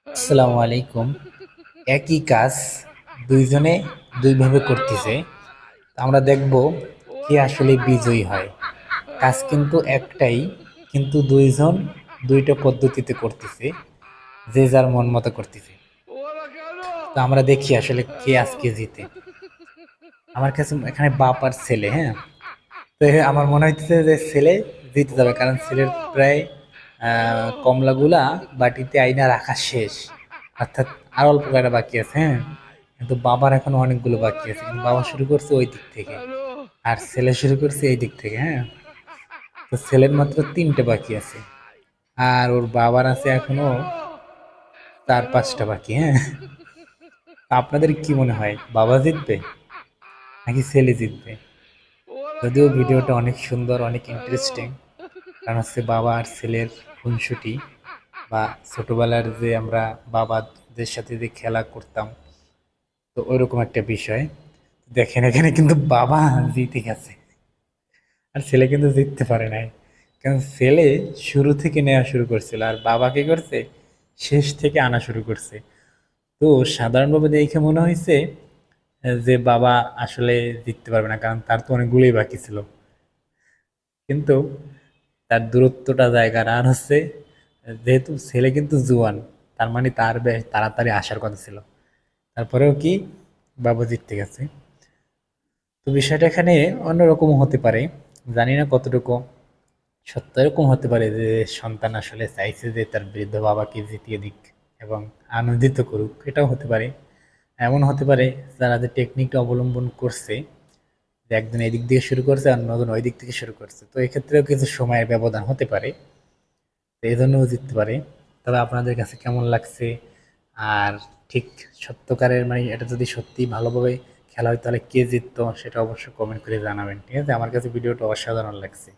আসসালামু আলাইকুম। একই কাজ দুইজনে দুইভাবে করতেছে। আমরা দেখব কে আসলে বিজয়ী হয়। কাজ কিন্তু একটাই, কিন্তু দুইজন দুইটা পদ্ধতিতে করতেছে, যে যার মন মতো করতেছে। তো আমরা দেখি আসলে কে আজকে জিতে। আমার কাছে এখানে বাপ আর ছেলে, হ্যাঁ। তো আমার মনে হচ্ছে যে ছেলে জিতে যাবে, কারণ ছেলের প্রায় কমলাগুলা বাটিতে আইনা রাখা শেষ, অর্থাৎ আর অল্প কয়টা বাকি আছে, হ্যাঁ। কিন্তু বাবার এখন অনেকগুলো বাকি আছে, কিন্তু বাবা শুরু করছে ওই দিক থেকে, আর ছেলে শুরু করছে এই দিক থেকে, হ্যাঁ। তো ছেলের মাত্র তিনটে বাকি আছে, আর ওর বাবার আছে এখনো চার পাঁচটা বাকি, হ্যাঁ। তা আপনাদের কি মনে হয়, বাবা জিতবে নাকি ছেলে জিতবে? যদিও ভিডিওটা অনেক সুন্দর, অনেক ইন্টারেস্টিং, কারণ হচ্ছে বাবা আর ছেলের খুনসুটি, বা ছোটবেলার যে আমরা বাবাদের সাথে যে খেলা করতাম, তো ওইরকম একটা বিষয়। দেখেন এখানে কিন্তু বাবা জিতে গেছে, আর ছেলে কিন্তু জিততে পারে নাই, কারণ ছেলে শুরু থেকে নেওয়া শুরু করছিল, আর বাবা কি করছে, শেষ থেকে আনা শুরু করছে। তো সাধারণভাবে দেখে মনে হয়েছে যে বাবা আসলে জিততে পারবে না, কারণ তার তো অনেকগুলোই বাকি ছিল। কিন্তু তার দূরত্বটা জায়গার, আর হচ্ছে যেহেতু ছেলে কিন্তু জুয়ান, তার মানে তার বেশ তাড়াতাড়ি আসার কথা ছিল। তারপরেও কি, বাবা জিততে গেছে। তো বিষয়টা এখানে অন্যরকম হতে পারে, জানি না কতটুকু সত্য। এরকম হতে পারে যে সন্তান আসলে চাইছে যে তার বৃদ্ধ বাবাকে জিতিয়ে দিক এবং আনন্দিত করুক, এটাও হতে পারে। এমন হতে পারে যারা যে টেকনিকটা অবলম্বন করছে, যে একজন এই দিক দিয়ে শুরু করছে আর অন্যজন ওই দিক থেকে শুরু করছে, তো এক্ষেত্রেও কিছু সময়ের ব্যবধান হতে পারে, তো এই জন্যও জিততে পারে। তবে আপনাদের কাছে কেমন লাগছে, আর ঠিক সত্যকারের মানে এটা যদি সত্যি ভালোভাবে খেলা হয় তাহলে কে জিততো, সেটা অবশ্যই কমেন্ট করে জানাবেন, ঠিক আছে? আমার কাছে ভিডিওটা অসাধারণ লাগছে।